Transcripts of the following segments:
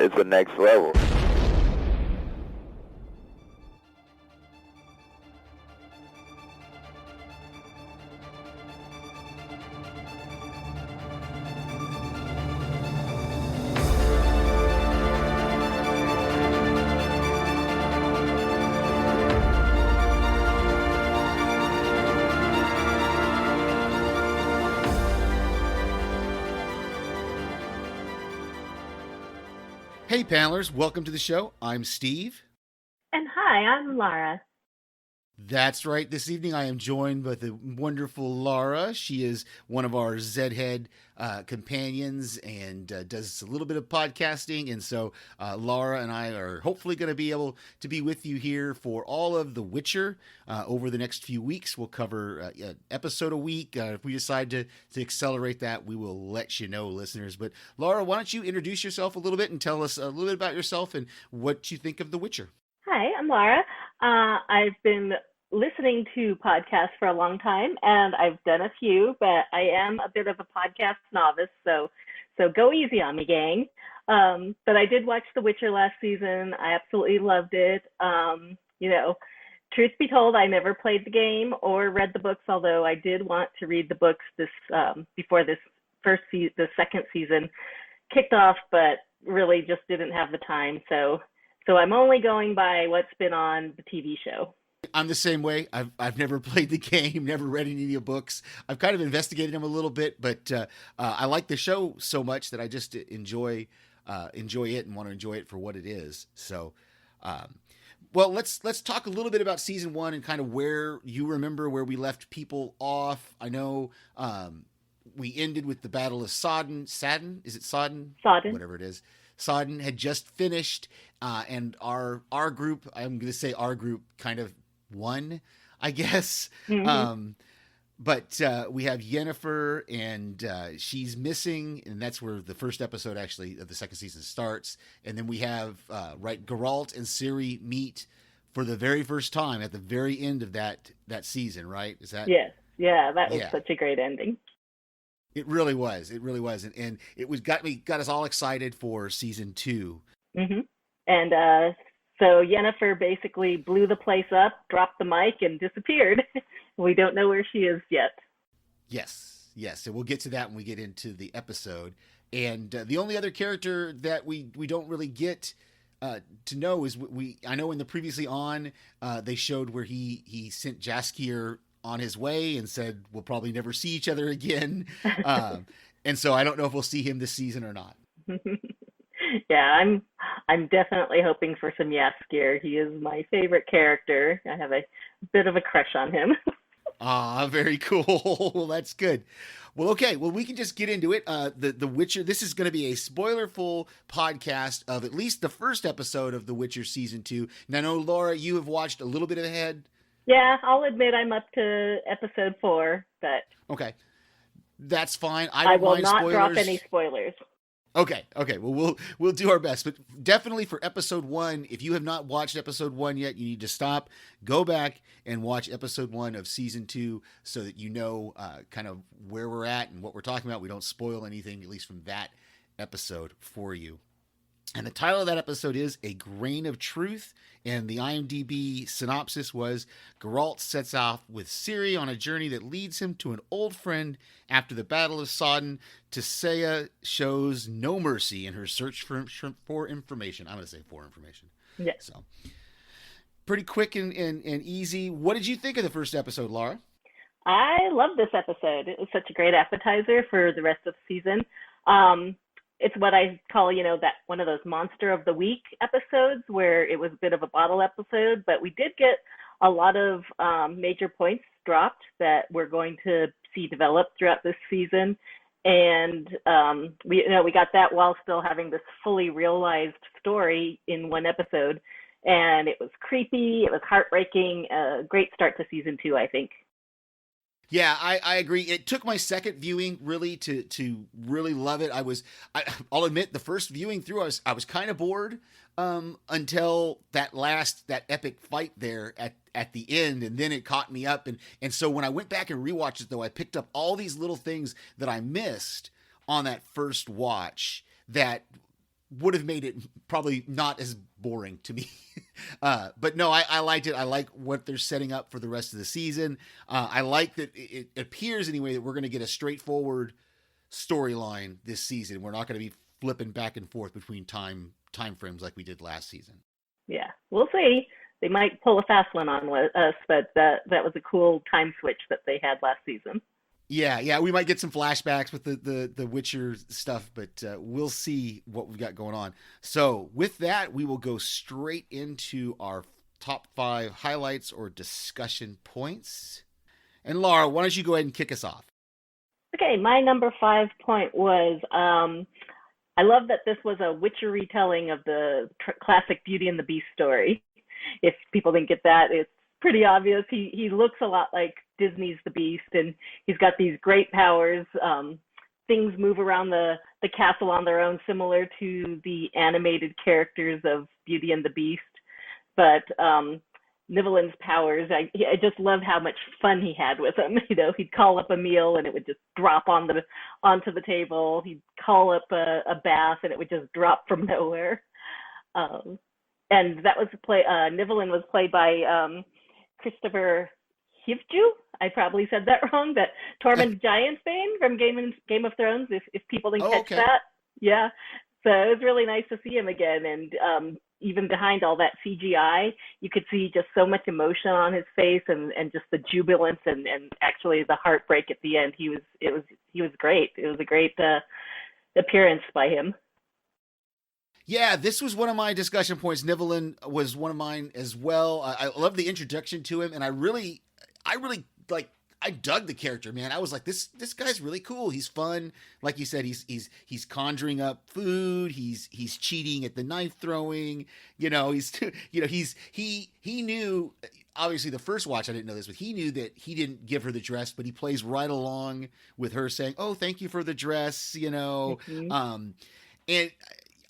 it's the next level. Hey, panelers, welcome to the show. I'm Steve. And hi, I'm Lara. That's right. This evening I am joined by the wonderful Lara. She is one of our Z-Head companions and does a little bit of podcasting. And so Lara and I are hopefully going to be able to be with you here for all of The Witcher over the next few weeks. We'll cover an episode a week. If we decide to accelerate that, we will let you know, listeners. But Lara, why don't you introduce yourself a little bit and tell us a little bit about yourself and what you think of The Witcher? Hi, I'm Lara. I've been listening to podcasts for a long time, and I've done a few, but I am a bit of a podcast novice, so go easy on me, gang. But I did watch The Witcher last season. I absolutely loved it. Truth be told, I never played the game or read the books, although I did want to read the books before the second season kicked off, but really just didn't have the time. So I'm only going by what's been on the TV show. I'm the same way. I've never played the game, never read any of the books. I've kind of investigated them a little bit, but I like the show so much that I just enjoy it and want to enjoy it for what it is. So, well, let's talk a little bit about season 1 and kind of where you remember where we left people off. I know we ended with the Battle of Sodden. Is it Sodden? Sodden. Whatever it is. Sodden had just finished, and our group, I'm going to say our group kind of won, I guess. Mm-hmm. But we have Yennefer, and she's missing, and that's where the first episode actually of the second season starts. And then we have Geralt and Ciri meet for the very first time at the very end of that season, right? Is that? Yes. Yeah, that was such a great ending. It really was. And it got us all excited for season 2. Mm-hmm. And so Yennefer basically blew the place up, dropped the mic, and disappeared. We don't know where she is yet. Yes. So we'll get to that when we get into the episode. And the only other character that we don't really get to know is I know in the previously on they showed where he sent Jaskier on his way and said we'll probably never see each other again. And so I don't know if we'll see him this season or not. Yeah, I'm definitely hoping for some Jaskier. He is my favorite character. I have a bit of a crush on him. Very cool. Well, that's good. Well, okay. Well, we can just get into it. The Witcher, this is going to be a spoiler-full podcast of at least the first episode of The Witcher Season 2. Now, I know, Laura, you have watched a little bit ahead. Yeah, I'll admit I'm up to episode 4, but... Okay. That's fine. I will not drop any spoilers. Okay. Well, we'll do our best, but definitely for episode 1, if you have not watched episode 1 yet, you need to stop, go back and watch episode 1 of season 2 so that you know kind of where we're at and what we're talking about. We don't spoil anything, at least from that episode for you. And the title of that episode is A Grain of Truth, and the IMDb synopsis was, Geralt sets off with Ciri on a journey that leads him to an old friend after the Battle of Sodden. Tissaia shows no mercy in her search for information. I'm going to say for information. Yeah. So, pretty quick and easy. What did you think of the first episode, Lara? I love this episode. It was such a great appetizer for the rest of the season. It's what I call, that one of those monster of the week episodes where it was a bit of a bottle episode, but we did get a lot of major points dropped that we're going to see develop throughout this season. And we got that while still having this fully realized story in one episode. And it was creepy. It was heartbreaking. A great start to season 2, I think. Yeah, I agree. It took my second viewing really to really love it. I'll admit the first viewing through I was kind of bored until that epic fight there at the end, and then it caught me up. And so when I went back and rewatched it, though, I picked up all these little things that I missed on that first watch that would have made it probably not as boring to me. But no, I liked it. I like what they're setting up for the rest of the season. I like that it appears anyway that we're going to get a straightforward storyline this season. We're not going to be flipping back and forth between time frames like we did last season. Yeah, we'll see. They might pull a fast one on us, but that was a cool time switch that they had last season. Yeah, we might get some flashbacks with the Witcher stuff, but we'll see what we've got going on. So with that, we will go straight into our top 5 highlights or discussion points. And Lara, why don't you go ahead and kick us off? Okay, my number 5 point was I love that this was a Witcher retelling of the classic Beauty and the Beast story. If people didn't get that, it's pretty obvious. He looks a lot like Disney's The Beast, and he's got these great powers. Things move around the castle on their own, similar to the animated characters of Beauty and the Beast. But Nivelin's powers, I just love how much fun he had with them. He'd call up a meal and it would just drop onto the table. He'd call up a bath and it would just drop from nowhere. And that was Nivelin was played by Christopher Hivju. I probably said that wrong. That Tormund Giantsbane from Game of Thrones. If people didn't catch that, yeah. So it was really nice to see him again. And even behind all that CGI, you could see just so much emotion on his face and just the jubilance and actually the heartbreak at the end. He was great. It was a great appearance by him. Yeah, this was one of my discussion points. Nivelin was one of mine as well. I love the introduction to him, and I really I dug the character, man. I was like, this guy's really cool. He's fun. Like you said, he's conjuring up food. He's cheating at the knife throwing. He knew, obviously the first watch, I didn't know this, but he knew that he didn't give her the dress, but he plays right along with her saying, "Oh, thank you for the dress," Mm-hmm. And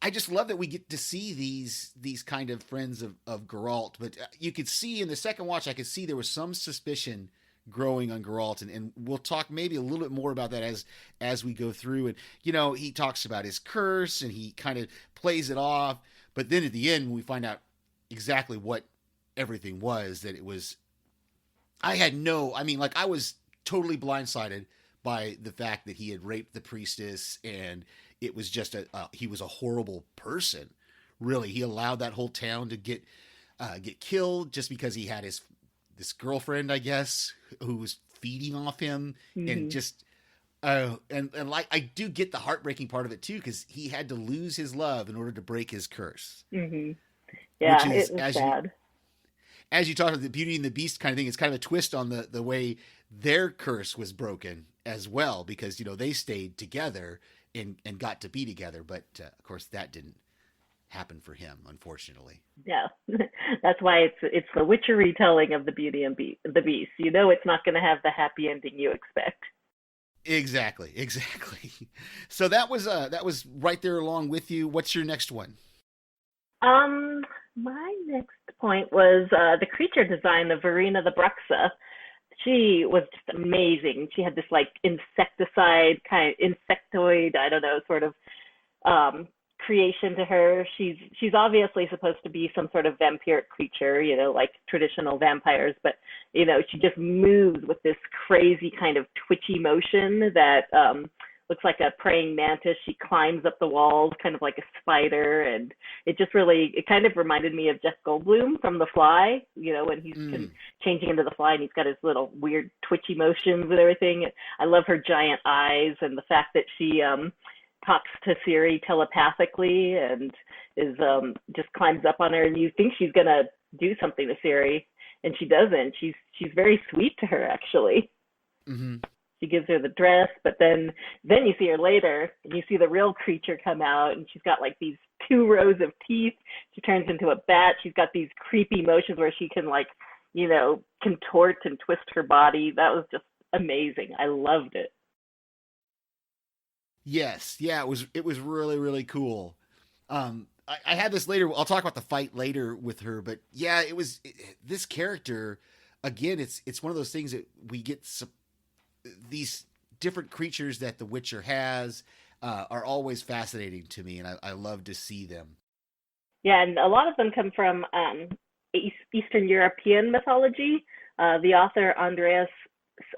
I just love that we get to see these kind of friends of Geralt. But you could see in the second watch, I could see there was some suspicion growing on Geralt, and we'll talk maybe a little bit more about that as we go through. And he talks about his curse, and he kind of plays it off. But then at the end, when we find out exactly what everything was, that it was, I was totally blindsided by the fact that he had raped the priestess, and it was just he was a horrible person. Really, he allowed that whole town to get killed just because he had this girlfriend, I guess, who was feeding off him. Mm-hmm. And just and like, I do get the heartbreaking part of it too, because he had to lose his love in order to break his curse. Mm-hmm. Yeah, it was sad. As you talk about the Beauty and the Beast kind of thing, it's kind of a twist on the way their curse was broken as well, because they stayed together and got to be together, but of course that didn't happen for him, unfortunately. Yeah, that's why it's the Witcher retelling of the Beauty and the Beast. It's not going to have the happy ending you expect. Exactly. So that was right there along with you. What's your next one? My next point was the creature design of Verena the Bruxa. She was just amazing. She had this like insectoid, I don't know, sort of creation to her. She's obviously supposed to be some sort of vampiric creature, like traditional vampires, but she just moves with this crazy kind of twitchy motion that looks like a praying mantis. She climbs up the walls kind of like a spider, and it kind of reminded me of Jeff Goldblum from The Fly, when he's changing into the Fly and he's got his little weird twitchy motions and everything. I love her giant eyes and the fact that she talks to Ciri telepathically and is just climbs up on her, and you think she's gonna do something to Ciri, and she doesn't. She's very sweet to her, actually. Mm-hmm. She gives her the dress, but then you see her later, and you see the real creature come out, and she's got like these 2 rows of teeth. She turns into a bat. She's got these creepy motions where she can contort and twist her body. That was just amazing. I loved it. Yes, yeah, it was really, really cool. I had this later. I'll talk about the fight later with her, but yeah, this character again. It's one of those things that we get these different creatures that the Witcher has. are always fascinating to me, and I love to see them. Yeah, and a lot of them come from Eastern European mythology. The author Andreas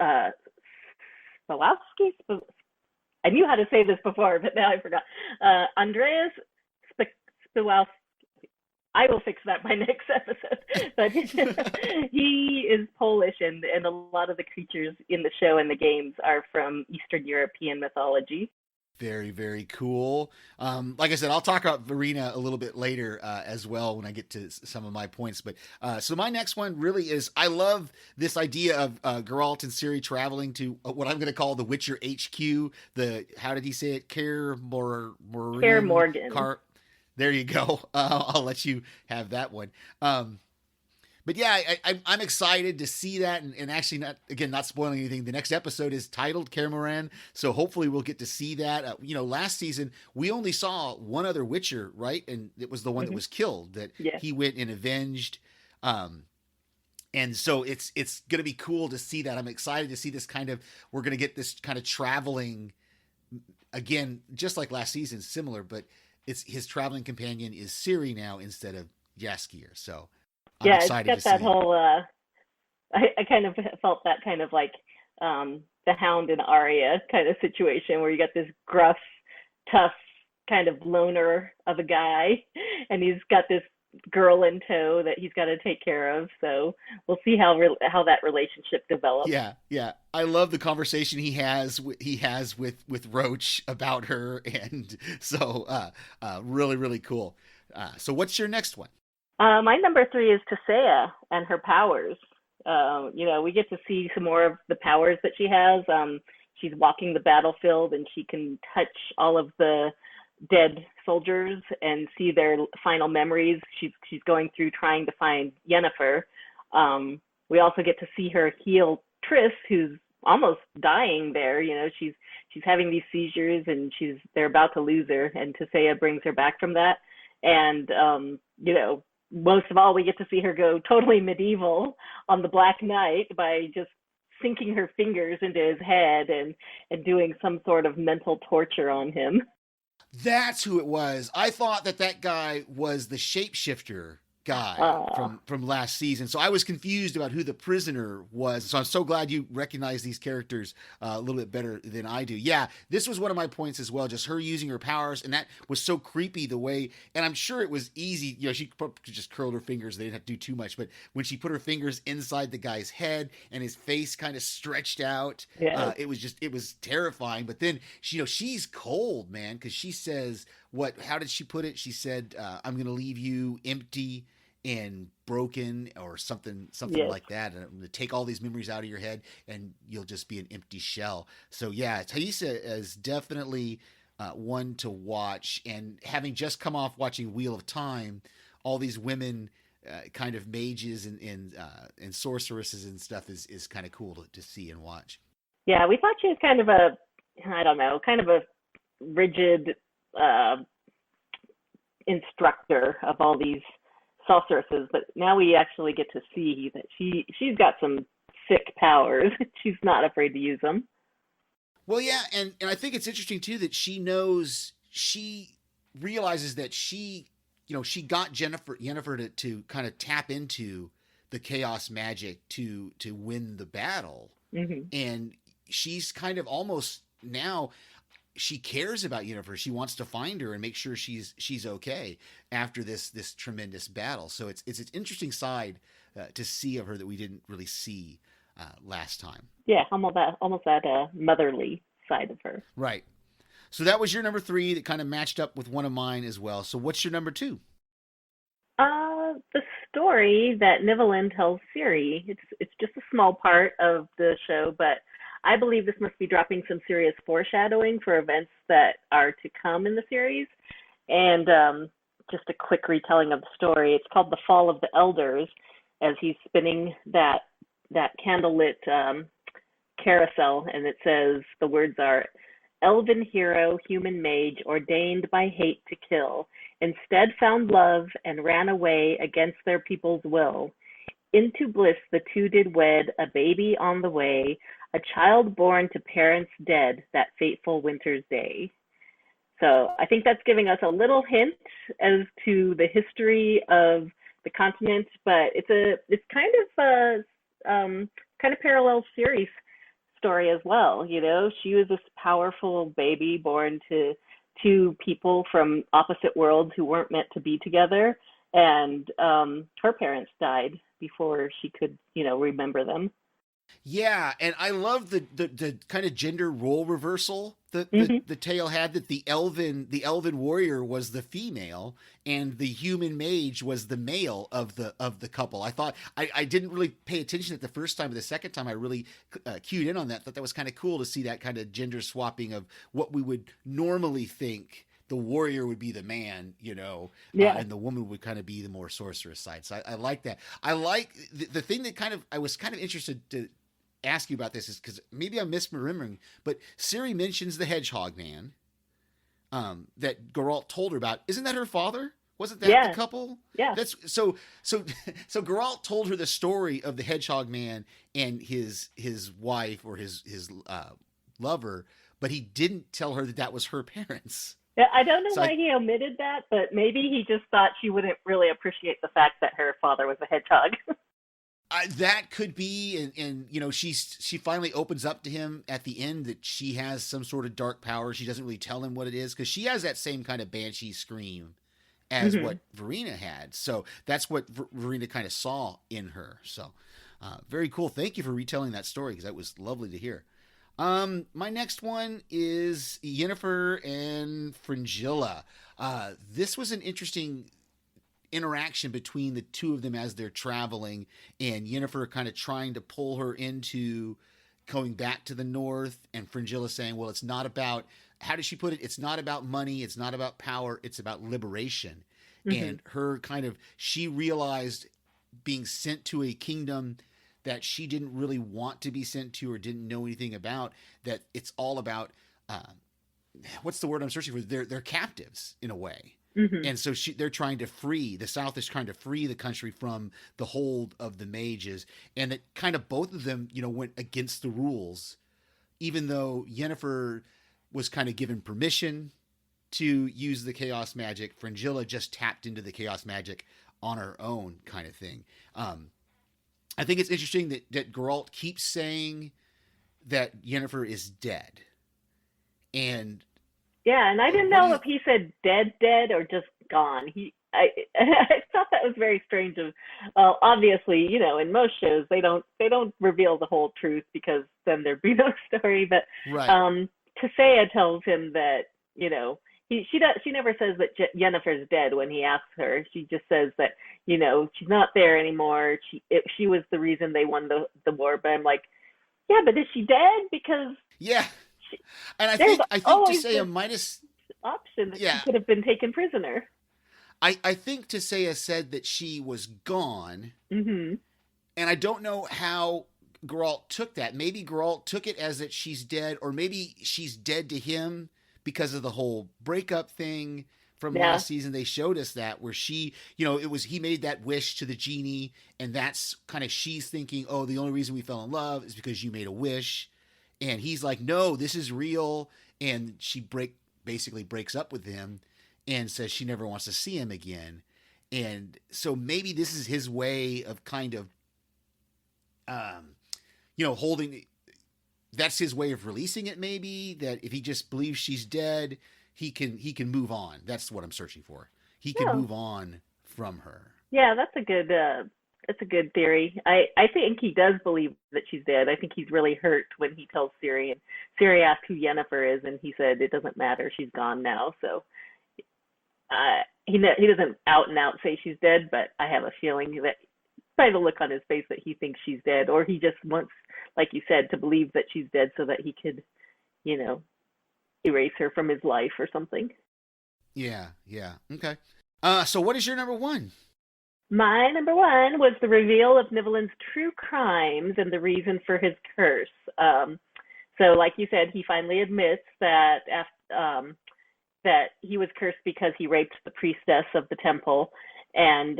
uh, Spolowski. I knew how to say this before, but now I forgot. Andreas Spolowski. I will fix that by next episode. But he is Polish, and a lot of the creatures in the show and the games are from Eastern European mythology. Very, very cool. Like I said, I'll talk about Verena a little bit later as well when I get to some of my points. But so my next one really is I love this idea of Geralt and Ciri traveling to what I'm going to call the Witcher HQ. How did he say it? Kaer Morgan. There you go. I'll let you have that one. But yeah, I'm excited to see that, and actually, not spoiling anything. The next episode is titled Kaer, so hopefully we'll get to see that. Last season we only saw one other Witcher, right? And it was the one that was killed that he went and avenged. And so it's going to be cool to see that. I'm excited to see this we're going to get this kind of traveling again, just like last season, similar, but it's his traveling companion is Ciri now instead of Jaskier. So. I'm excited it's got that whole. I kind of felt that kind of like the Hound and Arya kind of situation where you got this gruff, tough kind of loner of a guy, and he's got this girl in tow that he's got to take care of. So we'll see how that relationship develops. Yeah. I love the conversation he has with Roach about her, and so really, really cool. So what's your next one? My number 3 is Tissaia and her powers. We get to see some more of the powers that she has. She's walking the battlefield and she can touch all of the dead soldiers and see their final memories. She's going through trying to find Yennefer. We also get to see her heal Triss, who's almost dying there. She's having these seizures and they're about to lose her, and Tissaia brings her back from that. And most of all, we get to see her go totally medieval on the Black Knight by just sinking her fingers into his head and doing some sort of mental torture on him. That's who it was. I thought that guy was the shapeshifter guy from last season. So I was confused about who the prisoner was. So I'm so glad you recognize these characters a little bit better than I do. Yeah, this was one of my points as well, just her using her powers. And that was so creepy the way, and I'm sure it was easy. She just curled her fingers. They didn't have to do too much. But when she put her fingers inside the guy's head and his face kind of stretched out, it was terrifying. But then, she's cold, man, because she says, how did she put it? She said, I'm going to leave you empty and broken or something like that. And I'm going to take all these memories out of your head and you'll just be an empty shell. So yeah, Taissa is definitely one to watch. And having just come off watching Wheel of Time, all these women kind of mages and sorceresses and stuff is kind of cool to see and watch. Yeah, we thought she was kind of a rigid instructor of all these sorceresses, but now we actually get to see that she's got some sick powers. She's not afraid to use them. Well, yeah, and I think it's interesting too that she realizes that she got Yennefer to kind of tap into the chaos magic to win the battle, and she's kind of almost now. She cares about Yennefer. She wants to find her and make sure she's okay after this tremendous battle. So it's an interesting side to see of her that we didn't really see last time. Yeah, almost that motherly side of her. Right. So that was your number 3 that kind of matched up with one of mine as well. So what's your number 2? The story that Nivellen tells Ciri. It's just a small part of the show, but I believe this must be dropping some serious foreshadowing for events that are to come in the series. And just a quick retelling of the story. It's called The Fall of the Elders, as he's spinning that candlelit carousel, and it says, the words are, "Elven hero, human mage, ordained by hate to kill, instead found love and ran away against their people's will. Into bliss the two did wed, a baby on the way, a child born to parents dead that fateful winter's day." So I think that's giving us a little hint as to the history of the continent, but it's kind of parallel series story as well. You know, she was this powerful baby born to two people from opposite worlds who weren't meant to be together, and her parents died before she could, remember them. Yeah, and I love the kind of gender role reversal Hmm. the tale had, that the elven warrior was the female and the human mage was the male of the couple. I thought I didn't really pay attention at the first time, but the second time I really cued in on that. Thought that was kind of cool to see that kind of gender swapping of what we would normally think. The warrior would be the man, Yeah. and the woman would kind of be the more sorceress side. So I like that. I like the thing that I was kind of interested to ask you about this is because maybe I'm misremembering, but Ciri mentions the hedgehog man that Geralt told her about. Isn't that her father? Wasn't that the Yeah. couple? Yeah. That's so Geralt told her the story of the hedgehog man and his wife or his lover, but he didn't tell her that was her parents. Yeah, I don't know So why he omitted that, but maybe he just thought she wouldn't really appreciate the fact that her father was a hedgehog. that could be, and she finally opens up to him at the end that she has some sort of dark power. She doesn't really tell him what it is because she has that same kind of banshee scream as Hmm. what Verena had. So that's what Verena kind of saw in her. So very cool. Thank you for retelling that story because that was lovely to hear. My next one is Yennefer and Fringilla. This was an interesting interaction between the two of them as they're traveling, and Yennefer kind of trying to pull her into going back to the north, and Fringilla saying, well, it's not about, how does she put it? It's not about money, it's not about power, it's about liberation. Hmm. And her kind of, she realized being sent to a kingdom that she didn't really want to be sent to or didn't know anything about, that it's all about uh, what's the word I'm searching for? They're captives in a way. Hmm. And so they're trying to free, the South is trying to free the country from the hold of the mages. And that kind of both of them, went against the rules, even though Yennefer was kind of given permission to use the chaos magic. Fringilla just tapped into the chaos magic on her own, kind of thing. I think it's interesting that Geralt keeps saying that Yennefer is dead. And Yeah, and I didn't what do know you, if he said dead or just gone. I thought that was very strange. Well, obviously, in most shows they don't reveal the whole truth because then there'd be no story. But right. Tissaia tells him that she never says that Yennefer's dead when he asks her. She just says that she's not there anymore. She was the reason they won the war. But I'm like, yeah, but is she dead? Because Yeah. she, And I there's think to always say a this minus option that she yeah. could have been taken prisoner. I think Tissaia said that she was gone, Hmm. and I don't know how Geralt took that. Maybe Geralt took it as that she's dead, or maybe she's dead to him because of the whole breakup thing from Yeah. last season. They showed us that where she, it was he made that wish to the genie, and that's kind of she's thinking, oh, the only reason we fell in love is because you made a wish, and he's like, no, this is real, and she basically breaks up with him and says she never wants to see him again. And so maybe this is his way of kind of um, holding, that's his way of releasing it, maybe, that if he just believes she's dead, he can move on. That's what I'm searching for. He can Oh, move on from her. yeah, that's a good theory. I think he does believe that she's dead. I think he's really hurt when he tells Ciri, and Ciri asked who Yennefer is, and he said it doesn't matter. She's gone now. So he doesn't out and out say she's dead, but I have a feeling that by the look on his face that he thinks she's dead, or he just wants, like you said, to believe that she's dead so that he could, you know, erase her from his life or something. Yeah, yeah. Okay. So what is your number one? My number one was the reveal of Nibelung's true crimes and the reason for his curse. So, like you said, he finally admits that that he was cursed because he raped the priestess of the temple, and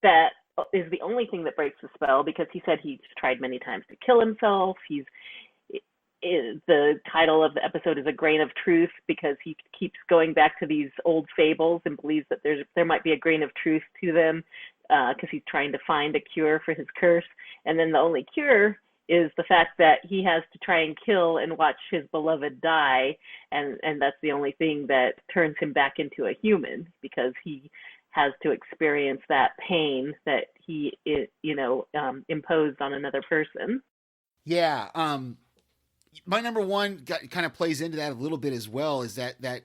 that is the only thing that breaks the spell because he said he's tried many times to kill himself. the title of the episode is A Grain of Truth, because he keeps going back to these old fables and believes that there might be a grain of truth to them, because he's trying to find a cure for his curse. And then the only cure is the fact that he has to try and kill and watch his beloved die, and that's the only thing that turns him back into a human, because he has to experience that pain that he imposed on another person. Yeah. My number one kind of plays into that a little bit as well, is that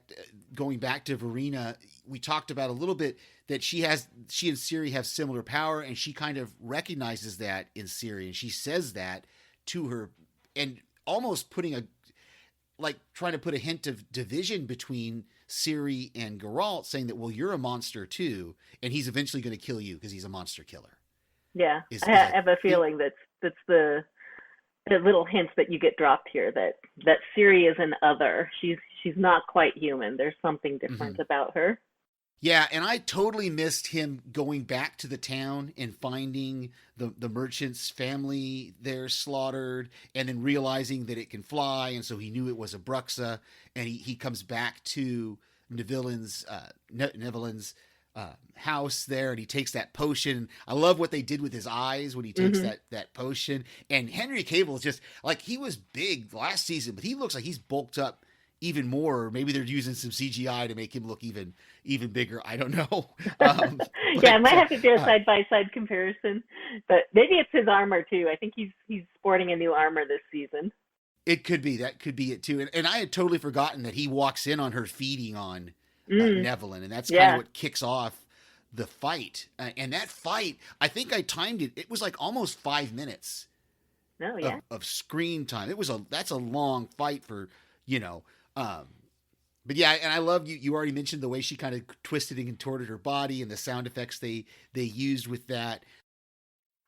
going back to Verena, we talked about a little bit that she and Ciri have similar power, and she kind of recognizes that in Ciri, and she says that to her, and almost trying to put a hint of division between Ciri and Geralt, saying that, well, you're a monster too, and he's eventually going to kill you because he's a monster killer. Yeah, I have a feeling that's the little hints that you get dropped here, that Ciri is an other. She's not quite human. There's something different about her. Yeah, and I totally missed him going back to the town and finding the merchant's family there slaughtered, and then realizing that it can fly, and so he knew it was a Bruxa, and he comes back to Neville's house there, and he takes that potion. I love what they did with his eyes when he takes that potion. And Henry Cavill is just like, he was big last season, but he looks like he's bulked up even more. Maybe they're using some CGI to make him look even bigger. I don't know. Yeah, I might have to do a side-by-side comparison, but maybe it's his armor too. I think he's sporting a new armor this season. It could be. That could be it too. And I had totally forgotten that he walks in on her feeding on Neville, and that's kind of what kicks off the fight. And that fight, I think I timed it. It was like almost 5 minutes of screen time. That's a long fight for, but yeah, and I love you already mentioned the way she kind of twisted and contorted her body, and the sound effects they used with that.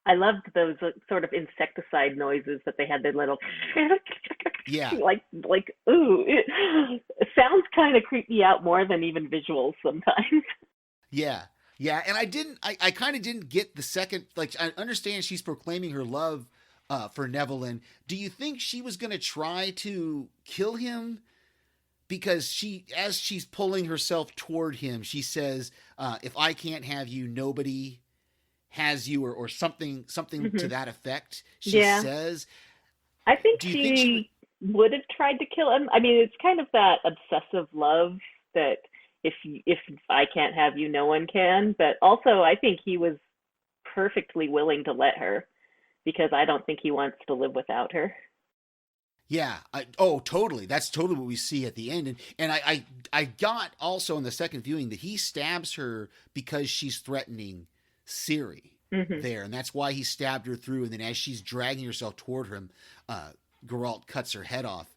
I loved those sort of insecticide noises that they had, their little like ooh, it sounds kind of creep me out more than even visuals sometimes. Yeah, and I kind of didn't get the second, like, I understand she's proclaiming her love for Neville, and do you think she was going to try to kill him? Because as she's pulling herself toward him, she says, if I can't have you, nobody has you, or something to that effect. She says. I think she would have tried to kill him. I mean, it's kind of that obsessive love that if I can't have you, no one can. But also, I think he was perfectly willing to let her, because I don't think he wants to live without her. Yeah. Totally. That's totally what we see at the end. And I got also in the second viewing that he stabs her because she's threatening Ciri there. And that's why he stabbed her through. And then as she's dragging herself toward him, Geralt cuts her head off.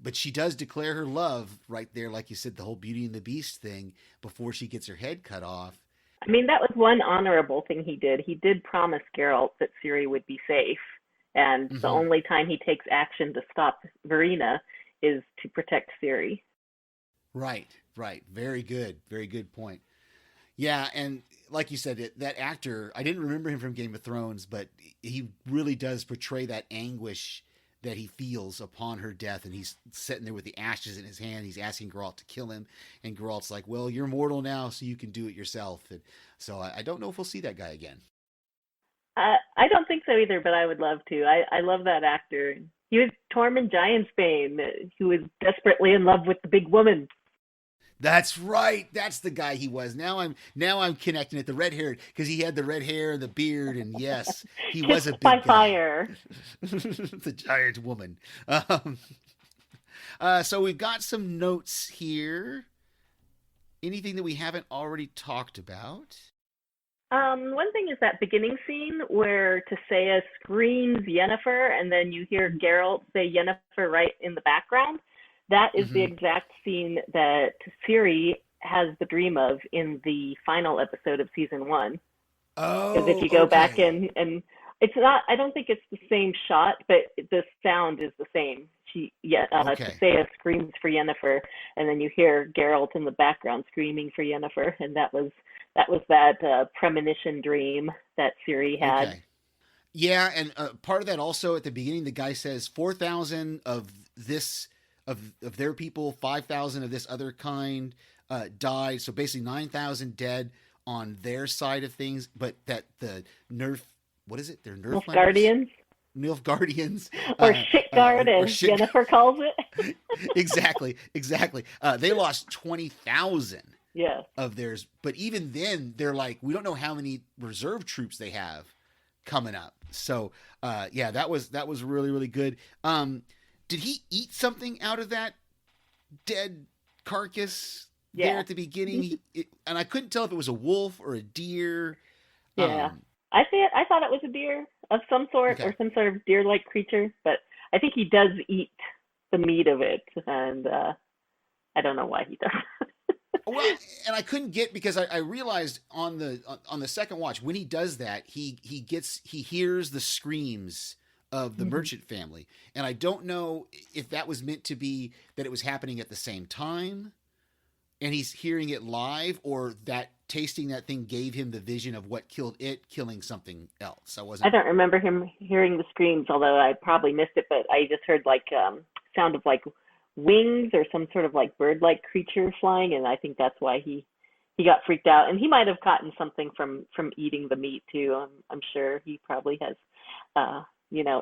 But she does declare her love right there. Like you said, the whole Beauty and the Beast thing before she gets her head cut off. I mean, that was one honorable thing he did. He did promise Geralt that Ciri would be safe. And the only time he takes action to stop Verena is to protect Ciri. Right. Very good point. Yeah, and like you said, that actor, I didn't remember him from Game of Thrones, but he really does portray that anguish that he feels upon her death, and he's sitting there with the ashes in his hand. He's asking Geralt to kill him, and Geralt's like, well, you're mortal now, so you can do it yourself. And so I don't know if we'll see that guy again. I don't think so either, but I would love to. I love that actor. He was Tormund Giantsbane, who was desperately in love with the big woman. That's right. That's the guy he was. Now I'm connecting it. The red hair, because he had the red hair and the beard, and yes, he was a big guy. Fire. The giant woman. So we've got some notes here. Anything that we haven't already talked about? One thing is that beginning scene where Tissaia screams Yennefer, and then you hear Geralt say Yennefer right in the background. That is the exact scene that Ciri has the dream of in the final episode of season 1. Oh, because if you go back and it's not, I don't think it's the same shot, but the sound is the same. Tissaia screams for Yennefer, and then you hear Geralt in the background screaming for Yennefer, and that was that premonition dream that Ciri had. Okay. Yeah, and part of that also at the beginning, the guy says 4,000 of this of their people, 5,000 of this other kind died. So basically 9,000 dead on their side of things, but that the Nerf, what is it? They're Wolf Nerflanders, Guardians, Guardians, or shit guard, or as shit. Yennefer calls it. Exactly, exactly. They lost 20,000 Yeah. of theirs, but even then, they're like, we don't know how many reserve troops they have coming up. So, yeah, that was really really good. Did he eat something out of that dead carcass there Yeah. at the beginning? And I couldn't tell if it was a wolf or a deer. Yeah. Um, I thought it was a deer of some sort, okay. or some sort of deer-like creature, but I think he does eat the meat of it, and I don't know why he does. Well, and I couldn't get because I realized on the second watch when he does that he hears the screams of the Mhm. merchant family, and I don't know if that was meant to be that it was happening at the same time, and he's hearing it live, or that tasting that thing gave him the vision of what killed it, killing something else. I I wasn't. don't remember him hearing the screams, although I probably missed it, but I just heard like sound of like wings or some sort of like bird-like creature flying, and I think that's why he got freaked out. And he might have gotten something from eating the meat too. I'm sure he probably has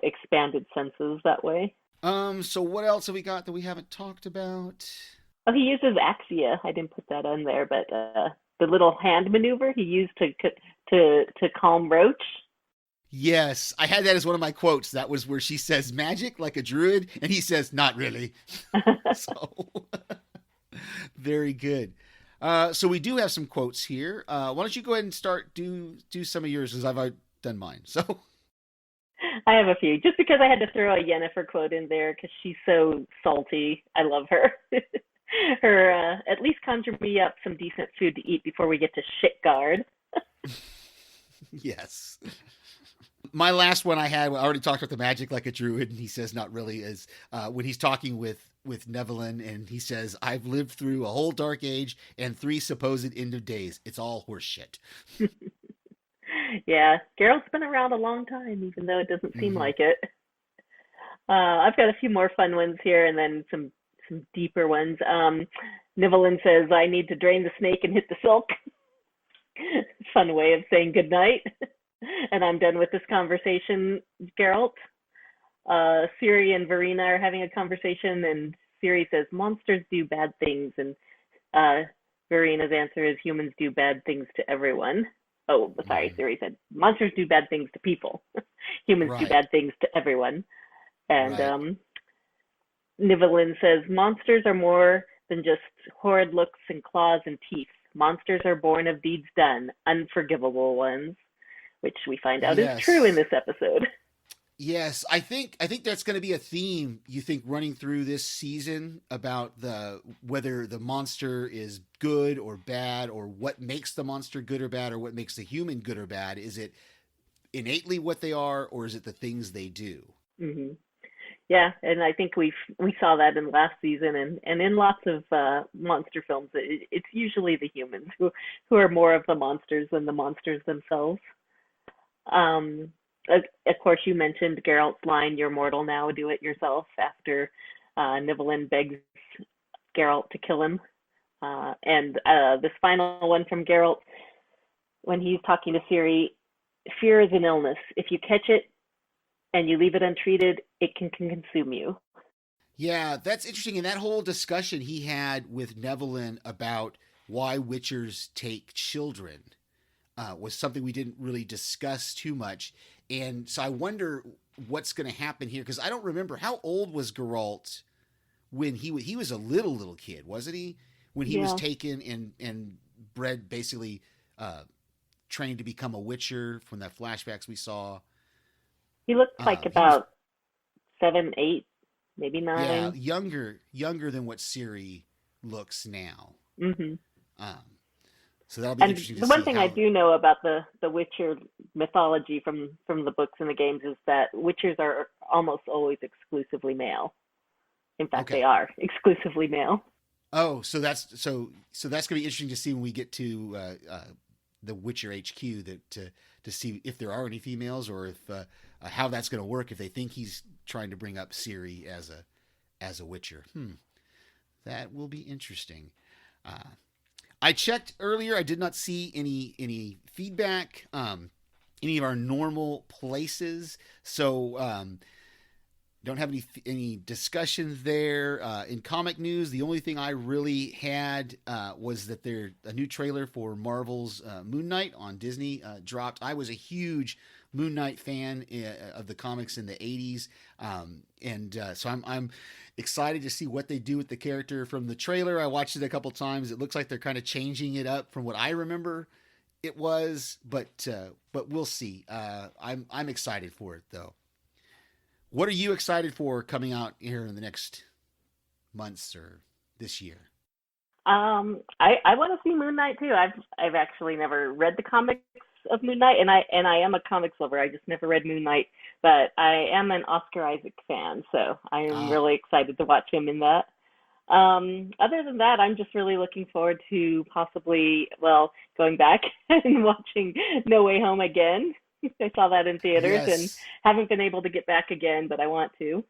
expanded senses that way. So what else have we got that we haven't talked about? Oh, he uses axia. I didn't put that on there, but the little hand maneuver he used to calm Roach. Yes, I had that as one of my quotes. That was where she says magic like a druid, and he says not really. So very good. So we do have some quotes here. Why don't you go ahead and start do some of yours because I've done mine. So I have a few, just because I had to throw a Yennefer quote in there because she's so salty. I love her. Her at least conjure me up some decent food to eat before we get to shit guard. yes. My last one I already talked about the magic like a druid, and he says not really, is when he's talking with Nevelyn, and he says, I've lived through a whole dark age and 3 supposed end of days. It's all horseshit. Yeah, Geralt's been around a long time, even though it doesn't seem Mm-hmm. like it. I've got a few more fun ones here, and then some deeper ones. Nivelin says, "I need to drain the snake and hit the silk." Fun way of saying goodnight. And I'm done with this conversation, Geralt. Ciri and Verena are having a conversation, and Ciri says, "Monsters do bad things," and Verena's answer is, "Humans do bad things to everyone." Oh, sorry, Mm-hmm. Ciri said, "Monsters do bad things to people. Humans do Right. bad things to everyone." And Right. Nivelin says, "Monsters are more than just horrid looks and claws and teeth. Monsters are born of deeds done, unforgivable ones," which we find out is true in Yes. this episode. Yes, I think that's going to be a theme you think running through this season about the whether the monster is good or bad, or what makes the monster good or bad, or what makes the human good or bad. Is it innately what they are, or is it the things they do? Hmm. Yeah, and I think we saw that in last season, and in lots of monster films. It's usually the humans who are more of the monsters than the monsters themselves. Um, of course, you mentioned Geralt's line, "You're mortal now, do it yourself," after Nivelin begs Geralt to kill him. And this final one from Geralt, when he's talking to Ciri, "Fear is an illness. If you catch it and you leave it untreated, it can consume you." Yeah, that's interesting. And that whole discussion he had with Nevelyn about why Witchers take children was something we didn't really discuss too much. And so I wonder what's going to happen here because I don't remember how old was Geralt when he was a little kid, wasn't he? When he was Yeah, taken and bred, basically trained to become a Witcher from the flashbacks we saw. he looked like He was, about 7, 8, maybe yeah, 9. younger than what Ciri looks now. Hmm. Um, so that'll be And interesting to the one see thing I how. do know about the Witcher mythology from the books and the games is that Witchers are almost always exclusively male. In fact, they Okay. are exclusively male. Oh, so that's gonna be interesting to see when we get to the Witcher HQ that see if there are any females or if how that's going to work. If they think he's trying to bring up Ciri as a Witcher, that will be interesting. I checked earlier. I did not see any feedback, any of our normal places. So don't have any discussion there. In comic news, the only thing I really had was that a new trailer for Marvel's Moon Knight on Disney dropped. I was a huge Moon Knight fan of the comics in the 80s. So I'm excited to see what they do with the character from the trailer. I watched it a couple times. It looks like they're kind of changing it up from what I remember it was, but we'll see. I'm excited for it though. What are you excited for coming out here in the next months or this year? I want to see Moon Knight too. I've actually never read the comics of Moon Knight, and I am a comics lover. I just never read Moon Knight, but I am an Oscar Isaac fan, so I am really excited to watch him in that. Other than that, I'm just really looking forward to possibly, going back and watching No Way Home again. I saw that in theaters and haven't been able to get back again, but I want to.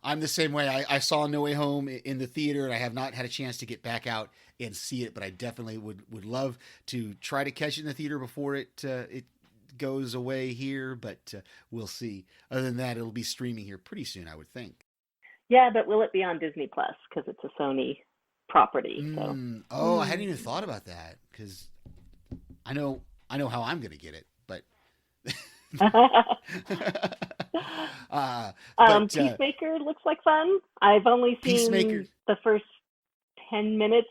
I'm the same way. I saw No Way Home in the theater, and I have not had a chance to get back out and see it, but I definitely would love to try to catch it in the theater before it goes away here, but we'll see. Other than that, it'll be streaming here pretty soon, I would think. Yeah, but will it be on Disney Plus? Because it's a Sony property. I hadn't even thought about that, because I know how I'm going to get it, but... Peacemaker looks like fun. I've only seen the first 10 minutes,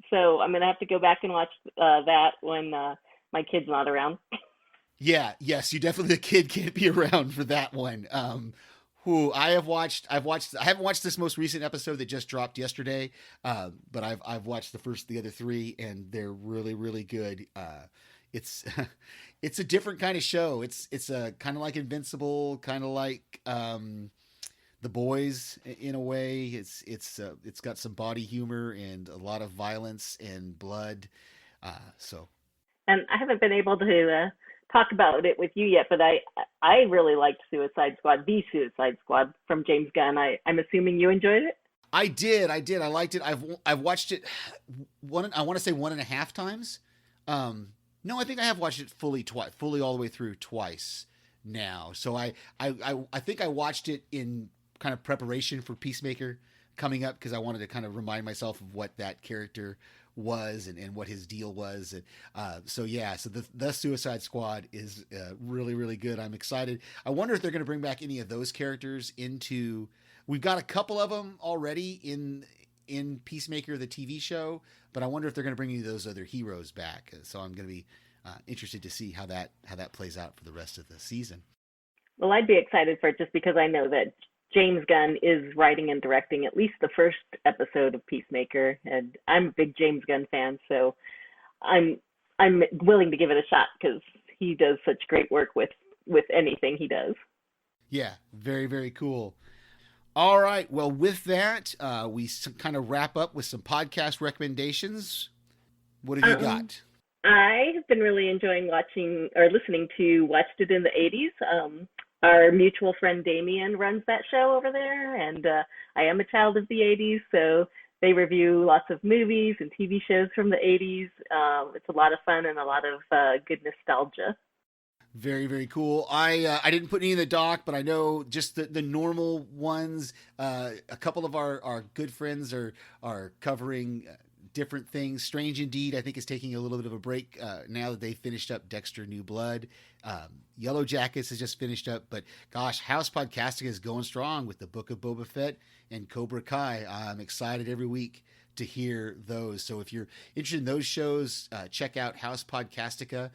so I'm gonna have to go back and watch that when my kid's not around. Yes, you definitely, the kid can't be around for that one. I haven't watched this most recent episode that just dropped yesterday, but I've watched the other three, and they're really, really good. It's a different kind of show. It's a kind of like Invincible, kind of like The Boys in a way. It's got some body humor and a lot of violence and blood. And I haven't been able to talk about it with you yet, but I really liked Suicide Squad, the Suicide Squad from James Gunn. I'm assuming you enjoyed it. I did. I liked it. I've watched it I want to say 1.5 times. No, I think I have watched it fully all the way through twice now. So I think I watched it in kind of preparation for Peacemaker coming up, because I wanted to kind of remind myself of what that character was and what his deal was. So the Suicide Squad is really, really good. I'm excited. I wonder if they're going to bring back any of those characters into. We've got a couple of them already in Peacemaker, the TV show, but I wonder if they're going to bring any of those other heroes back. So I'm going to be interested to see how that plays out for the rest of the season. Well, I'd be excited for it just because I know that James Gunn is writing and directing at least the first episode of Peacemaker, and I'm a big James Gunn fan, so I'm willing to give it a shot because he does such great work with anything he does. Yeah, very, very cool. All right. Well, with that, we kind of wrap up with some podcast recommendations. What have you got? I have been really enjoying watching or listening to Watched It in the 80s. Our mutual friend Damien runs that show over there, and I am a child of the 80s, so they review lots of movies and TV shows from the 80s. It's a lot of fun and a lot of good nostalgia. Very, very cool. I didn't put any in the doc, but I know just the normal ones. A couple of our good friends are covering different things. Strange Indeed, I think, is taking a little bit of a break now that they finished up Dexter New Blood. Yellow Jackets has just finished up, but gosh, House Podcasting is going strong with the Book of Boba Fett and Cobra Kai. I'm excited every week to hear those. So if you're interested in those shows, check out House Podcastica,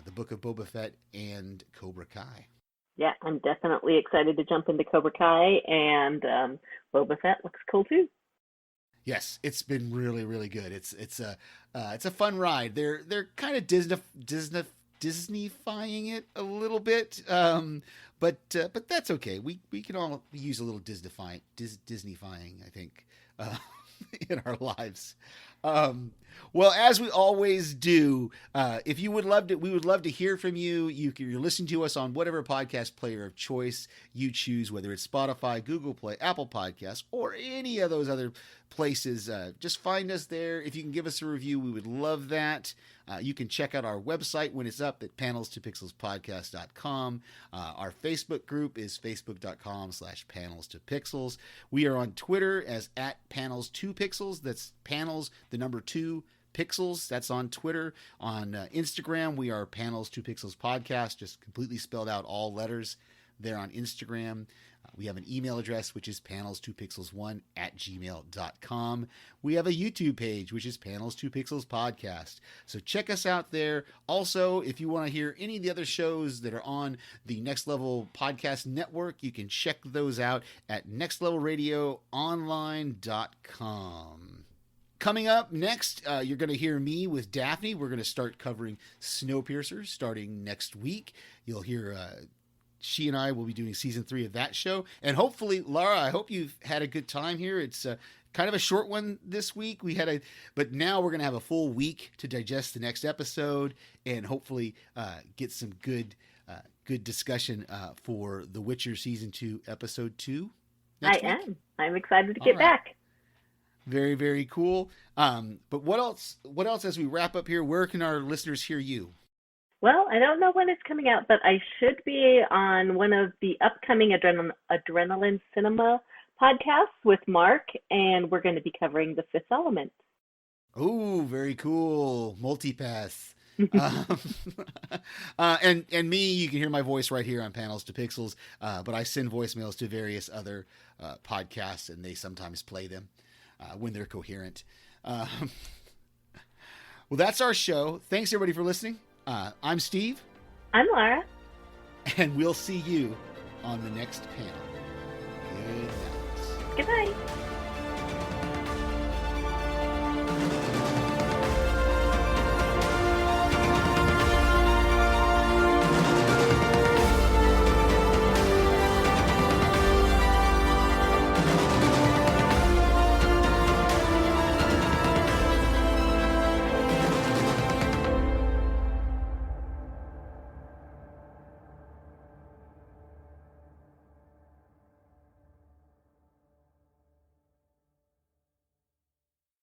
the Book of Boba Fett, and Cobra Kai. Yeah, I'm definitely excited to jump into Cobra Kai, and Boba Fett looks cool too. Yes, it's been really, really good. It's a fun ride. They're kind of Disneyfying it a little bit, but that's okay. We can all use a little Disneyfying, I think, in our lives. Well, as we always do, if you would love to, we would love to hear from you. You're listening to us on whatever podcast player of choice you choose, whether it's Spotify, Google Play, Apple Podcasts, or any of those other places. Just find us there. If you can give us a review, we would love that. You can check out our website when it's up at panels2pixelspodcast.com. Our Facebook group is facebook.com/panels2pixels. We are on Twitter as @panels2pixels. That's panels, the number 2 pixels. That's on Twitter. On Instagram, we are Panels2Pixels Podcast, just completely spelled out, all letters there on Instagram. We have an email address, which is panels2pixels1@gmail.com. We have a YouTube page, which is Panels2Pixels Podcast. So check us out there. Also, if you want to hear any of the other shows that are on the Next Level Podcast Network, you can check those out at nextlevelradioonline.com. Coming up next, you're going to hear me with Daphne. We're going to start covering Snowpiercer starting next week. You'll hear she and I will be doing season 3 of that show. And hopefully, Lara, I hope you've had a good time here. It's kind of a short one this week. But now we're going to have a full week to digest the next episode and hopefully get some good discussion for The Witcher season 2, episode 2. I am. I'm excited to get back. Very, very cool. But what else as we wrap up here? Where can our listeners hear you? Well, I don't know when it's coming out, but I should be on one of the upcoming Adrenaline Cinema podcasts with Mark, and we're going to be covering The Fifth Element. Oh, very cool. Multipath. And me, you can hear my voice right here on Panels to Pixels, but I send voicemails to various other podcasts, and they sometimes play them when they're coherent. Well, that's our show. Thanks, everybody, for listening. I'm Steve. I'm Lara. And we'll see you on the next panel. Good night. Good night.